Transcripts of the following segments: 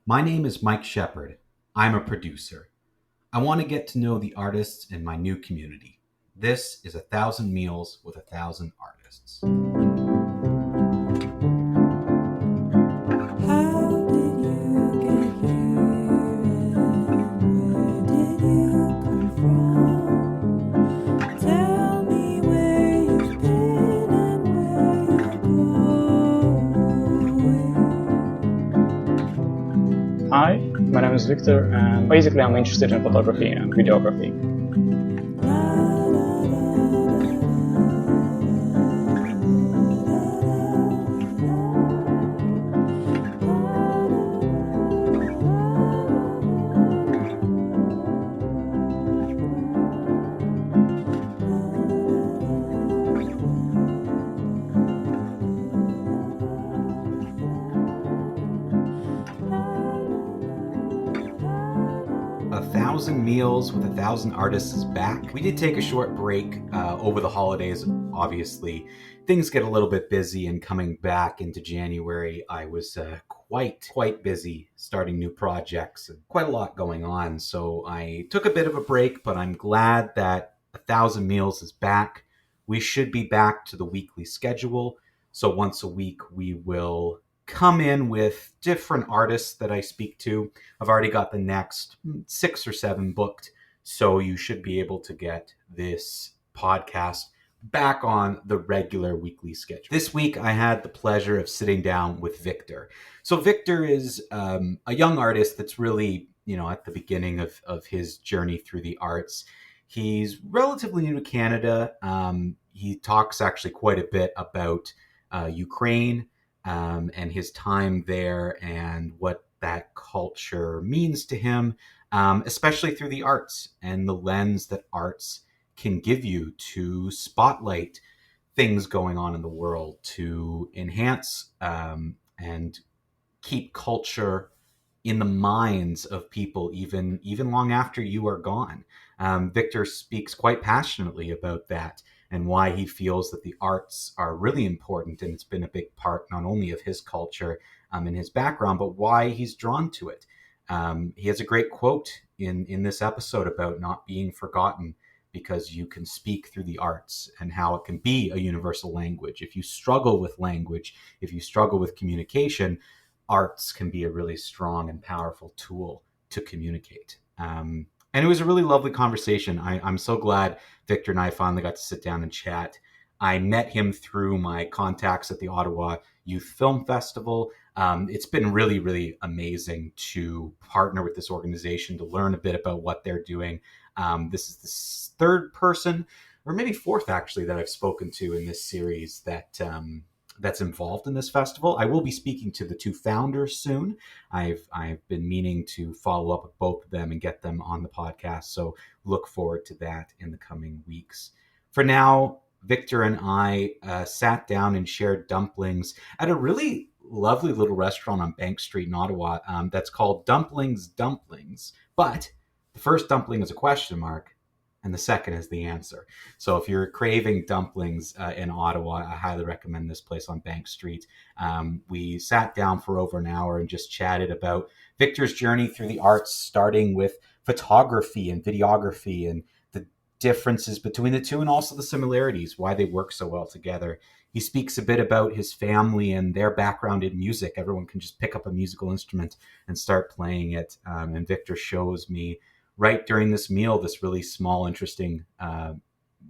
My name is Mike Shepard. I'm a producer. I want to get to know the artists in my new community. This is 1,000 Meals with 1,000 Artists. Hi, my name is Viktor, and basically I'm interested in photography and videography. A 1,000 Meals with 1,000 Artists is back. We did take a short break over the holidays, obviously. Things get a little bit busy, and coming back into January, I was quite busy starting new projects and quite a lot going on. So I took a bit of a break, but I'm glad that 1,000 Meals is back. We should be back to the weekly schedule. So once a week, we will come in with different artists that I speak to. I've already got the next 6 or 7 booked, so you should be able to get this podcast back on the regular weekly schedule. This week, I had the pleasure of sitting down with Viktor. So Viktor is a young artist that's really, at the beginning of his journey through the arts. He's relatively new to Canada. He talks actually quite a bit about Ukraine, and his time there and what that culture means to him, especially through the arts and the lens that arts can give you to spotlight things going on in the world, to enhance and keep culture in the minds of people even long after you are gone. Viktor speaks quite passionately about that and why he feels that the arts are really important, and it's been a big part not only of his culture and his background, but why he's drawn to it. He has a great quote in this episode about not being forgotten, because you can speak through the arts and how it can be a universal language. If you struggle with language, if you struggle with communication, arts can be a really strong and powerful tool to communicate. And it was a really lovely conversation. I'm so glad Viktor and I finally got to sit down and chat. I met him through my contacts at the Ottawa Youth Film Festival. It's been really, really amazing to partner with this organization, to learn a bit about what they're doing. This is the third person, or maybe fourth actually, that I've spoken to in this series that's involved in this festival. I will be speaking to the 2 founders soon. I've been meaning to follow up with both of them and get them on the podcast, so look forward to that in the coming weeks. For now, Viktor and I sat down and shared dumplings at a really lovely little restaurant on Bank Street in Ottawa that's called Dumplings. But the first dumpling is a question mark, and the second is the answer. So if you're craving dumplings in Ottawa, I highly recommend this place on Bank Street. We sat down for over an hour and just chatted about Viktor's journey through the arts, starting with photography and videography and the differences between the two, and also the similarities, why they work so well together. He speaks a bit about his family and their background in music. Everyone can just pick up a musical instrument and start playing it. And Viktor shows me right during this meal this really small, interesting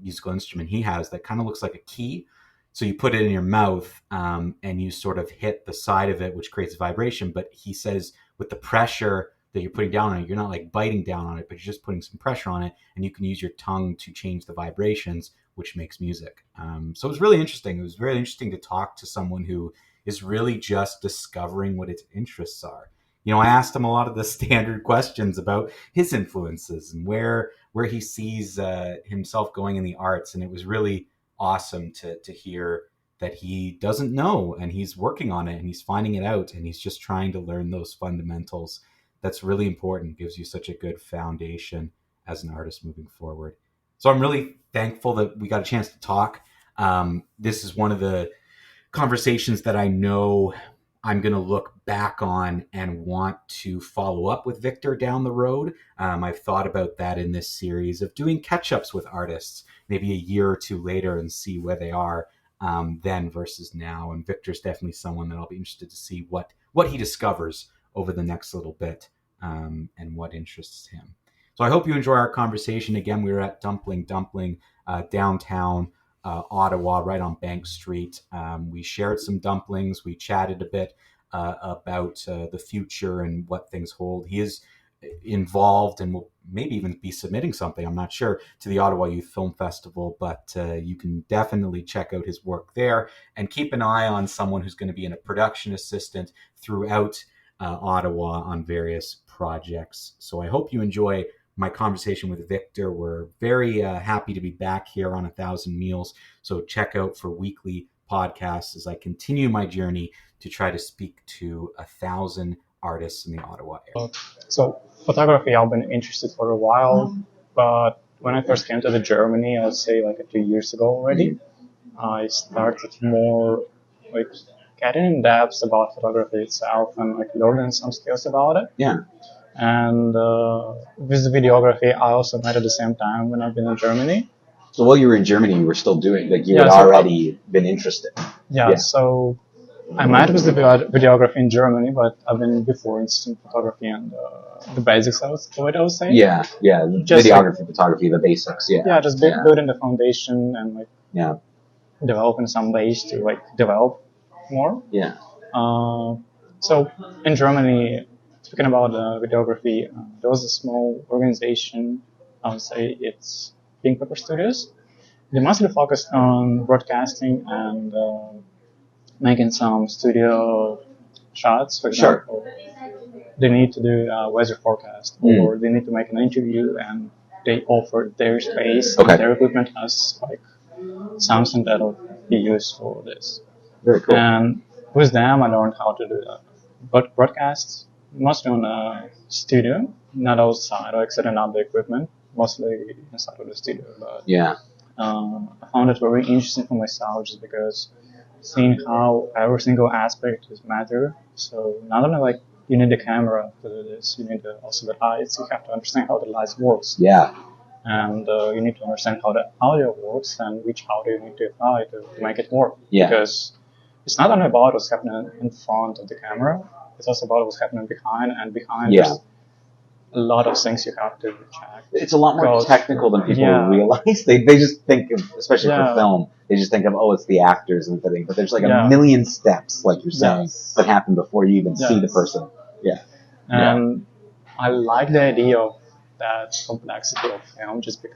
musical instrument he has that kind of looks like a key. So you put it in your mouth and you sort of hit the side of it, which creates vibration. But he says with the pressure that you're putting down on it, you're not like biting down on it, but you're just putting some pressure on it, and you can use your tongue to change the vibrations, which makes music. So it was really interesting. It was very interesting to talk to someone who is really just discovering what its interests are. I asked him a lot of the standard questions about his influences and where he sees himself going in the arts. And it was really awesome to hear that he doesn't know, and he's working on it, and he's finding it out, and he's just trying to learn those fundamentals. That's really important. Gives you such a good foundation as an artist moving forward. So I'm really thankful that we got a chance to talk. This is one of the conversations that I know I'm going to look back on and want to follow up with Viktor down the road. I've thought about that in this series of doing catch-ups with artists, maybe a year or two later, and see where they are then versus now. And Viktor's definitely someone that I'll be interested to see what he discovers over the next little bit and what interests him. So I hope you enjoy our conversation. Again, we were at Dumpling downtown Ottawa, right on Bank Street. We shared some dumplings. We chatted a bit about the future and what things hold. He is involved and will maybe even be submitting something, I'm not sure, to the Ottawa Youth Film Festival, but you can definitely check out his work there and keep an eye on someone who's going to be a production assistant throughout Ottawa on various projects. So I hope you enjoy my conversation with Viktor. We're very happy to be back here on 1,000 Meals. So check out for weekly podcasts as I continue my journey to try to speak to 1,000 artists in the Ottawa area. So photography, I've been interested for a while, but when I first came to Germany, I would say like 2 years ago already, I started more like getting in depth about photography itself and like learning some skills about it. Yeah. And with the videography, I also met at the same time when I've been in Germany. So while you were in Germany, you were still doing, like you had already been interested. Yeah, so I met with the videography in Germany, but I've been before in photography and the basics, I would say. Yeah, just videography, like, photography, the basics, Yeah, just building the foundation and like developing some ways to like develop more. Yeah. So in Germany, speaking about videography, there was a small organization, I would say it's Pink Pepper Studios. They mostly focused on broadcasting and making some studio shots. For example, they need to do a weather forecast or they need to make an interview and they offer their space and their equipment as like something that will be used for this. Very cool. And with them, I learned how to do that. But broadcasts, mostly on a studio, not outside or setting up the equipment, mostly inside of the studio. But I found it very interesting for myself just because seeing how every single aspect is matter. So not only like you need the camera to do this, you need also the lights. You have to understand how the lights works. Yeah. And you need to understand how the audio works and which audio you need to apply to make it work. Yeah. Because it's not only about what's happening in front of the camera, it's also about what's happening behind, and behind there's a lot of things you have to check. It's a lot more technical than people realize. They just think of, especially for film, they just think of, oh, it's the actors and everything. But there's like a million steps, like you're saying, that happen before you even see the person. Yeah. And I like the idea of that complexity of film just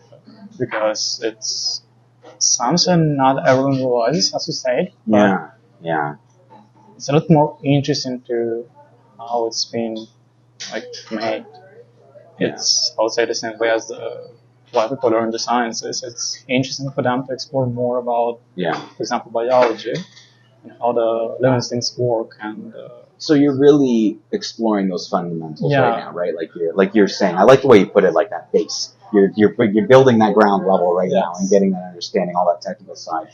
because it's something not everyone realizes, as you said. But it's a lot more interesting to how it's been like made. It's, I would say, the same way as why people learn the sciences. It's interesting for them to explore more about, for example, biology and how the living things work. And so you're really exploring those fundamentals right now, right? Like you're saying, I like the way you put it, like that base. You're building that ground level right now and getting that understanding, all that technical side.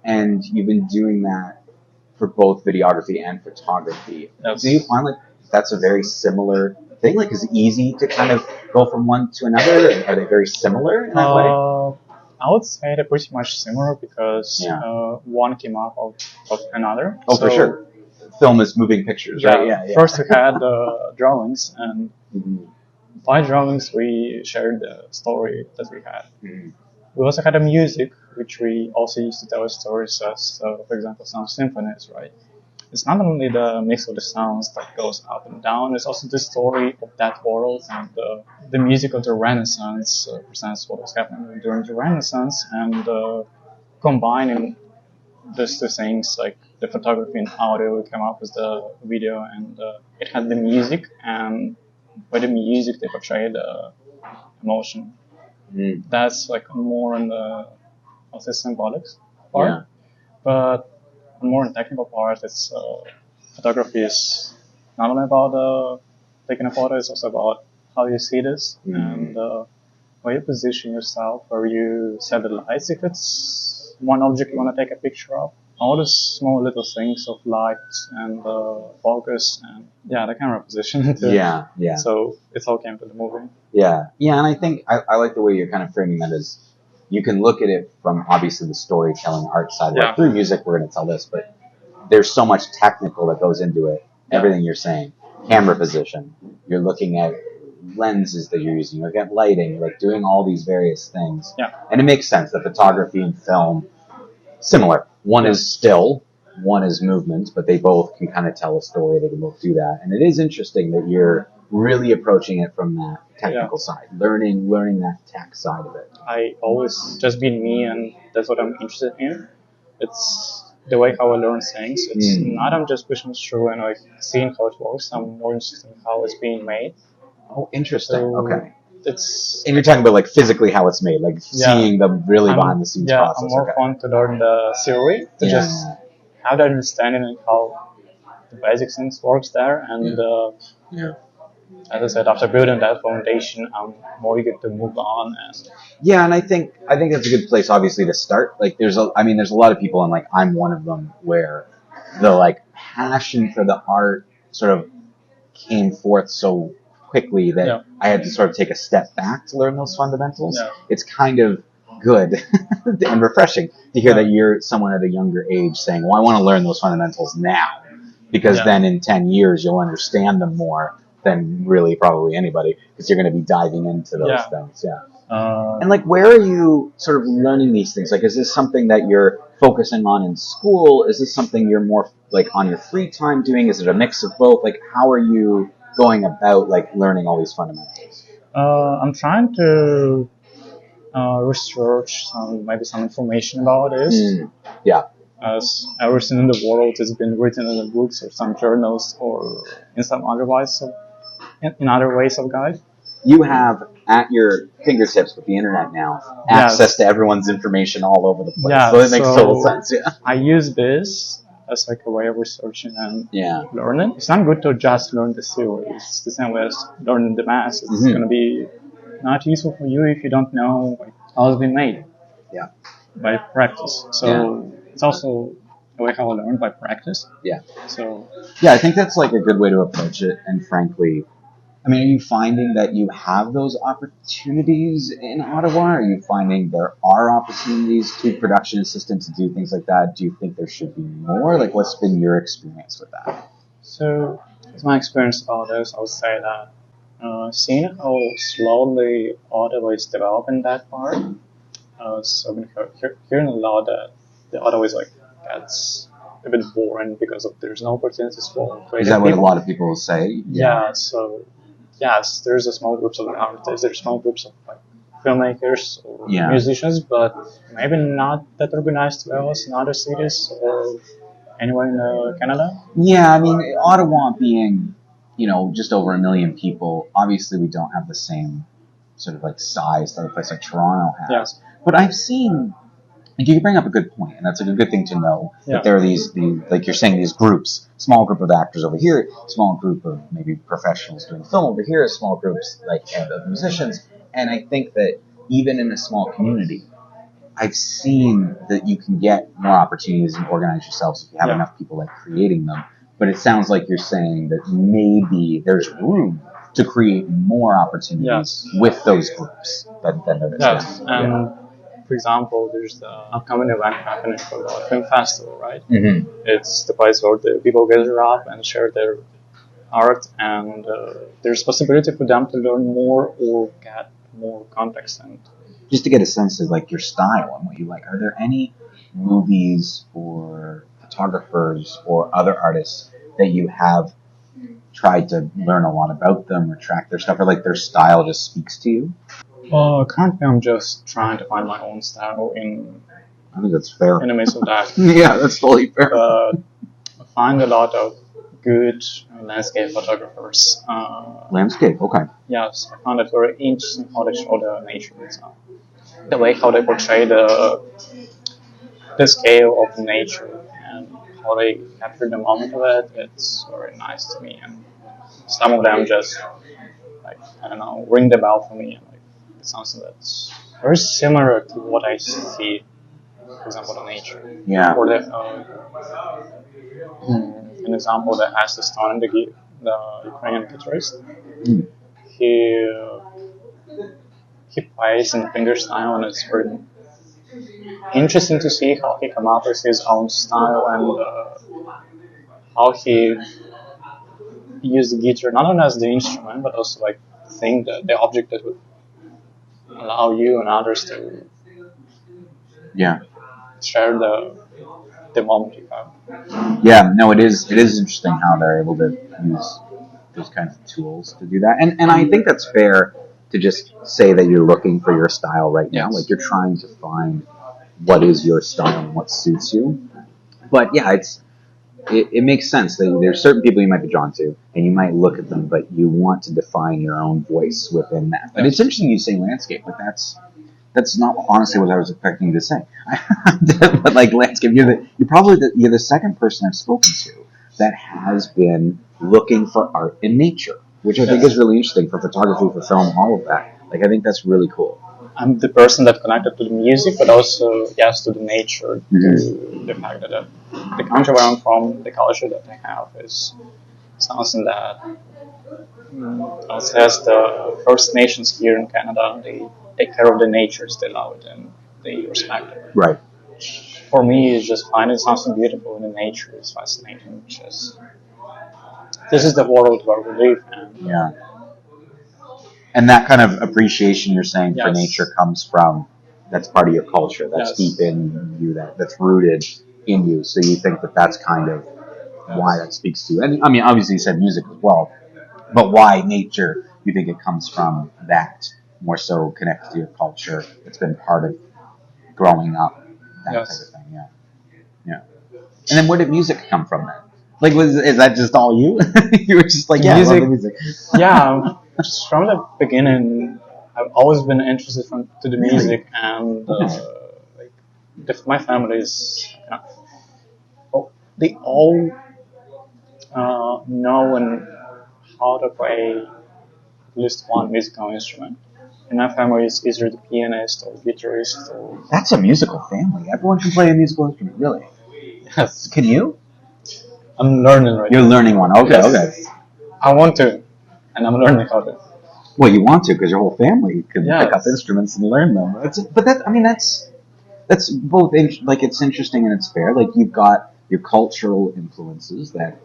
And you've been doing that for both videography and photography. Do you find like that's a very similar thing? Like, is it easy to kind of go from one to another? Are they very similar in that way? I would say they're pretty much similar because one came up of another. Oh, so, for sure. Film is moving pictures, right? Yeah. First we had drawings, and by drawings we shared the story that we had. We also had a music, which we also used to tell stories as, for example, some symphonies, right? It's not only the mix of the sounds that goes up and down, it's also the story of that world, and the music of the Renaissance presents what was happening during the Renaissance, and combining these two things, like the photography and audio, we came up with the video, and it had the music, and by the music they portrayed emotion. That's like more on the, I'll say, symbolic part, but more in technical part, it's photography is not only about taking a photo, it's also about how you see this and where you position yourself, where you set the lights if it's one object you want to take a picture of. all the small little things of light and focus and the camera position too. Yeah. So it all came to the movie. Yeah, and I think I like the way you're kind of framing that as you can look at it from obviously the storytelling art side. Where through music, we're going to tell this, but there's so much technical that goes into it. Everything you're saying, camera position, you're looking at lenses that you're using, you look at lighting, like doing all these various things. Yeah. And it makes sense that photography and film, similar. One is still, one is movement, but they both can kind of tell a story. They can both do that. And it is interesting that you're really approaching it from that technical side, learning that tech side of it. I always just been me, and that's what I'm interested in. It's the way how I learn things. It's not I'm just pushing through and like seeing how it works. I'm more interested in how it's being made. Oh, interesting. So okay. And you're talking about like physically how it's made, like seeing the really behind the scenes process. I'm more fun to learn the theory, to just have that understanding of how the basic things works there. And as I said, after building that foundation, I'm more eager to move on. And I think that's a good place, obviously, to start. Like, there's a lot of people, and like I'm one of them, where the like passion for the art sort of came forth so quickly that I had to sort of take a step back to learn those fundamentals. It's kind of good and refreshing to hear that you're someone at a younger age saying, well, I want to learn those fundamentals now, because then in 10 years you'll understand them more than really probably anybody, because you're going to be diving into those things. And like, where are you sort of learning these things? Like, is this something that you're focusing on in school? Is this something you're more like on your free time doing? Is it a mix of both? Like, how are you going about like learning all these fundamentals? I'm trying to research maybe some information about this. As everything in the world has been written in the books or some journals or in some other ways in other ways of guide. You have at your fingertips with the internet now access to everyone's information all over the place. So it makes total sense. I use this as like a way of researching and learning. It's not good to just learn the theory. It's the same way as learning the math. It's going to be not useful for you if you don't know like, how it's been made. By practice. So it's also a way how I learn by practice. So I think that's like a good way to approach it. And frankly, I mean, are you finding that you have those opportunities in Ottawa? Are you finding there are opportunities to production assistant to do things like that? Do you think there should be more? Like, what's been your experience with that? So, it's my experience about this. I would say that seeing how slowly Ottawa is developing that part, so I've been hearing a lot that the Ottawa is like gets a bit boring because of there's no opportunities for creative people. Is that what a lot of people say? So yes, there's a small groups of artists, there's small groups of like filmmakers or musicians, but maybe not that organized well as in other cities or anywhere in Canada. I mean, Ottawa being, just over 1 million people, obviously we don't have the same sort of like size that a place like Toronto has. But I've seen, and you bring up a good point, and that's a good thing to know, that there are these, like you're saying, these groups, small group of actors over here, small group of maybe professionals doing film over here, small groups like of musicians, and I think that even in a small community, I've seen that you can get more opportunities and organize yourselves if you have enough people like creating them. But it sounds like you're saying that maybe there's room to create more opportunities with those groups than there is. For example, there's the upcoming event happening for the film festival, right? It's the place where the people gather up and share their art, and there's possibility for them to learn more or get more context. And just to get a sense of like your style and what you like, are there any movies or photographers or other artists that you have tried to learn a lot about them or track their stuff, or like their style just speaks to you? Currently I'm just trying to find my own style I think that's fair. In the midst of that. That's totally fair. But I find a lot of good landscape photographers. Landscape, okay. Yes, I found it very interesting how they show the nature itself. The way how they portray the scale of nature and how they capture the moment of it, it's very nice to me. And some of them just, like, I don't know, ring the bell for me. And, like, it's something that's very similar to what I see for example, the nature. Yeah. Or an example that has the stone and the Ukrainian guitarist. Mm. He plays in fingerstyle, and it's very interesting to see how he come up with his own style and how he used the guitar not only as the instrument but also like the object that would allow you and others to share the moment you have. Yeah, no, it is interesting how they're able to use those kinds of tools to do that. And I think that's fair to just say that you're looking for your style right now. Like you're trying to find what is your style and what suits you. But yeah, it makes sense. There's certain people you might be drawn to, and you might look at them, but you want to define your own voice within that. And it's interesting you say landscape, but that's not honestly what I was expecting you to say. But like landscape, you're the second person I've spoken to that has been looking for art in nature, which I think is really interesting for photography, for film, all of that. Like I think that's really cool. I'm the person that connected to the music, but also to the nature, to the fact that the country where I'm from, the culture that they have is something that as the First Nations here in Canada, they take care of the nature, they love it and they respect it. Right. For me, it's just finding something beautiful in the nature is fascinating. This is the world where we live in. Yeah. And that kind of appreciation you're saying for nature comes from, that's part of your culture, that's deep in you, that's rooted in you. So you think that that's kind of why that speaks to you. And I mean, obviously you said music as well, but why nature, you think it comes from that, more so connected to your culture, it's been part of growing up, that type of thing, yeah. And then where did music come from then? Like, is that just all you? You were just like, I love the music. Yeah, from the beginning, I've always been interested to the music, and my family is, they all know how to play at least one musical instrument. In my family, it's either the pianist or guitarist. That's a musical family. Everyone can play a musical instrument, really. Yes. Can you? I'm learning right now. You're learning one. Okay, okay. I want to, and I'm learning how to. Well, you want to because your whole family can pick up instruments and learn them. That's both like it's interesting and it's fair. Like you've got your cultural influences that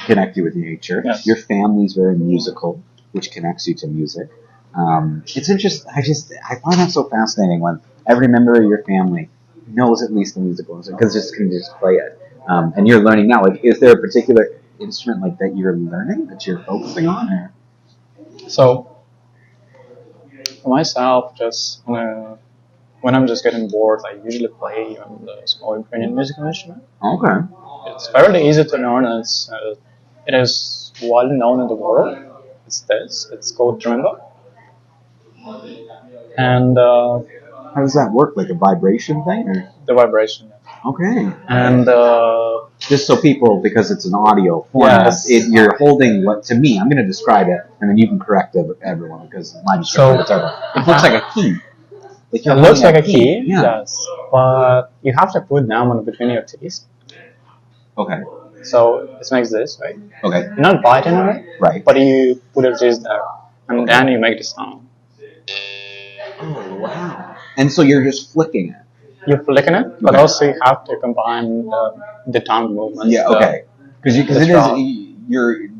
connect you with nature. Yes. Your family's very musical, which connects you to music. It's interesting. I find that so fascinating when every member of your family knows at least a musical instrument because can just play it. And you're learning now. Like, is there a particular instrument like that you're learning that you're focusing on? Or? So, for myself, just when I'm just getting bored, I usually play the small Ukrainian musical instrument. Okay. It's fairly easy to learn. It is well known in the world. It's called drimba. And how does that work? Like a vibration thing? Or? The vibration. Okay. And just so people, because it's an audio format, you're holding what to me. I'm going to describe it, and then you can correct everyone because my description is terrible. It looks like a key. Like it looks like a key. Yes, but you have to put them on between your teeth. Okay. So it makes this, right? Okay. You're not biting on it, right? But you put your teeth there, and then you make the sound. Oh wow! And so you're just flicking it. You're flicking it, but also you have to combine the tongue movements. Yeah, okay. Because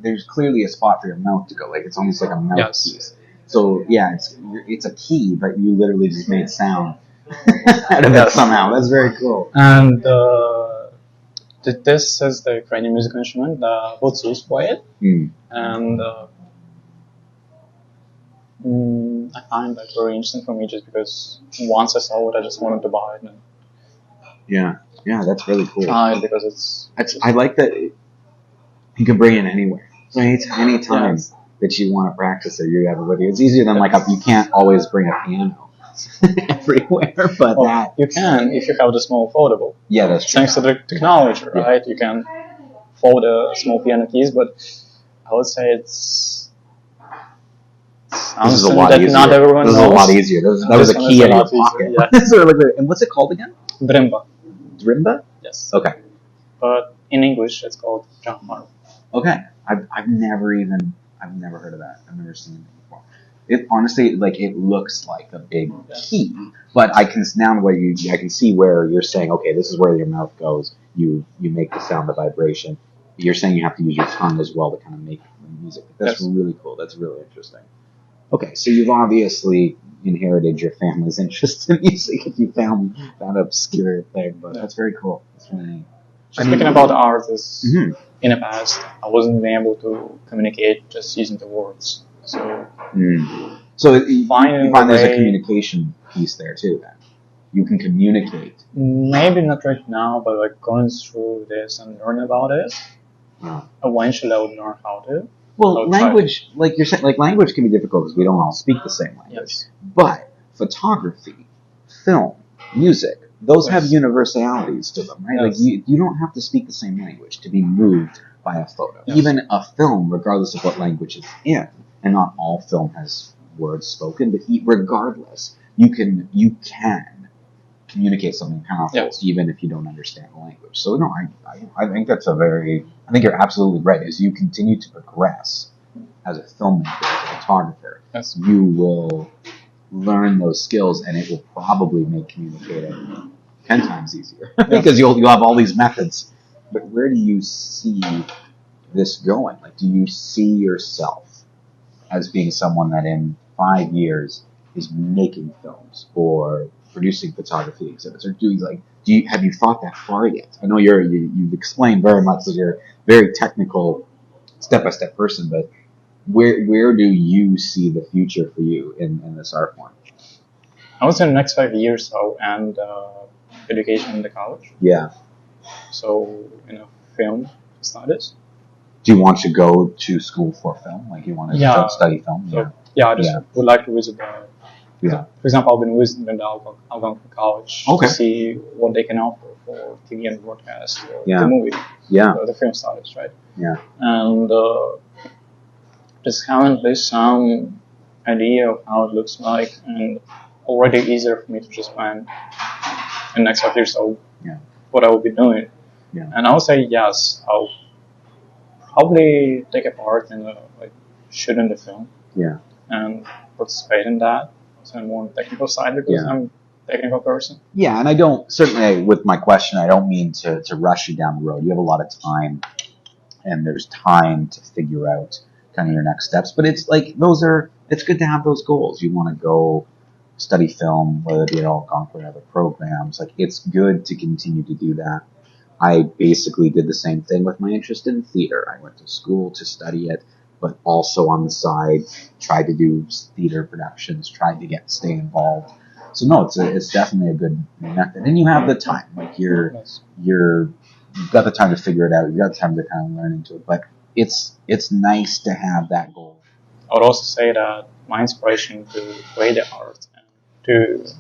there's clearly a spot for your mouth to go. Like it's almost like a mouthpiece. So yeah, it's a key, but you literally just made sound out of it somehow. That's very cool. And this is the Ukrainian musical instrument. The Hutsus play it, and I find that very interesting for me, just because once I saw it, I just wanted to buy it. Yeah, that's really cool. Because I like that you can bring it anywhere. So anytime that you want to practice it, you have it with you. It's easier than you can't always bring a piano everywhere, but you can if you have the small foldable. Yeah, that's true. Thanks to the technology, right? You can fold a small piano keys, but I would say it's this is a lot easier. Not everyone this is knows. A lot easier. That was a key in your pocket. Yeah. And what's it called again? Drimba. Drimba? Yes. Okay. But in English, it's called drummer. Okay. I've never heard of that. I've never seen it before. It honestly, like, it looks like a big key, but I can see where you're saying, okay, this is where your mouth goes. You make the sound, the vibration. You're saying you have to use your tongue as well to kind of make the music. That's really cool. That's really interesting. Okay, so you've obviously inherited your family's interest in music if you found that obscure thing, but that's very cool. That's really neat. Speaking about artists, in the past, I wasn't able to communicate just using the words. So, so you find there's a way, communication piece there too. Then you can communicate. Maybe not right now, but like going through this and learning about it, eventually I would learn how to. Well, language, like you're saying, like language can be difficult because we don't all speak the same language. Yes. But photography, film, music, those have universalities to them, right? Yes. Like you don't have to speak the same language to be moved by a photo. Yes. Even a film, regardless of what language it's in, and not all film has words spoken, but regardless, you can communicate something powerful even if you don't understand the language. So no, I think I think you're absolutely right. As you continue to progress as a filmmaker, as a photographer, you will learn those skills, and it will probably make communicating 10 times easier because you'll have all these methods. But where do you see this going? Like, do you see yourself as being someone that in 5 years is making films or producing photography exhibits, or have you thought that far yet? I know you've explained very much that you're a very technical, step-by-step person, but where do you see the future for you in this art form? I would say in the next 5 years I'll end education in the college. Yeah. So, film studies. Do you want to go to school for film? Like you want to study film? So, I just would like to visit the. For example, I've been visiting the Algonquin College to see what they can offer for TV and broadcast, or the movie, or the film studies, right? Yeah. And just having at least some idea of how it looks like, and already easier for me to just plan in the next 5 years what I will be doing. Yeah. And I would say yes, I'll probably take a part in shooting the film. Yeah. And participate in that. So I'm more on the technical side because I'm a technical person. Yeah, and I don't, certainly with my question, I don't mean to rush you down the road. You have a lot of time, and there's time to figure out kind of your next steps. But it's like, it's good to have those goals. You want to go study film, whether it be at Algonquin or other programs. Like, it's good to continue to do that. I basically did the same thing with my interest in theater. I went to school to study it, but also on the side tried to do theater productions, tried to stay involved. So no, it's definitely a good method, and you have the time. Like you've got the time to figure it out. You've got the time to kind of learn into it. But it's nice to have that goal. I would also say that my inspiration to create the art and to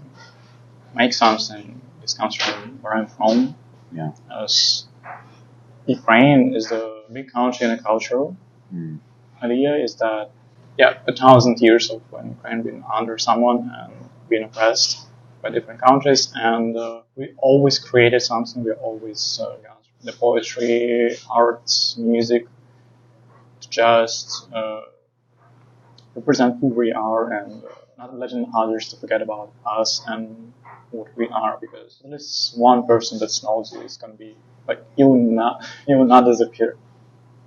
make something comes from where I'm from. Yeah. As Ukraine is a big country and a culture. Idea is that 1,000 years of when Ukraine been under someone and being oppressed by different countries, and we always created something. We always the poetry, arts, music to just represent who we are and not letting others to forget about us and what we are, because at least one person that knows you is gonna be like you will not disappear.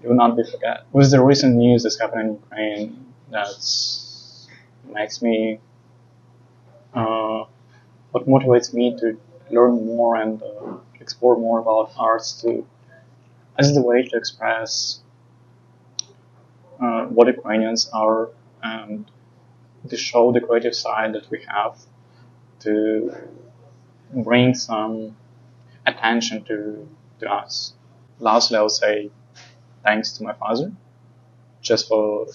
You will not be forgotten. With the recent news that's happening in Ukraine, that makes me, what motivates me to learn more and explore more about arts as the way to express what Ukrainians are and to show the creative side that we have, to bring some attention to us. Lastly, I would say thanks to my father, just for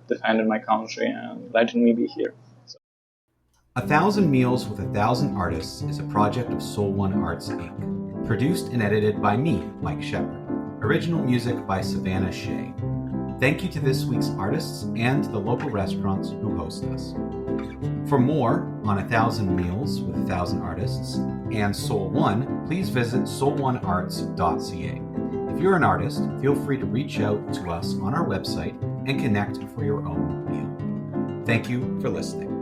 defending my country and letting me be here. 1,000 Meals with 1,000 Artists is a project of Soul One Arts Inc., produced and edited by me, Mike Shepard. Original music by Savannah Shea. Thank you to this week's artists and the local restaurants who host us. For more on 1,000 Meals with 1,000 Artists and Soul One, please visit soulonearts.ca. If you're an artist, feel free to reach out to us on our website and connect for your own meal. Thank you for listening.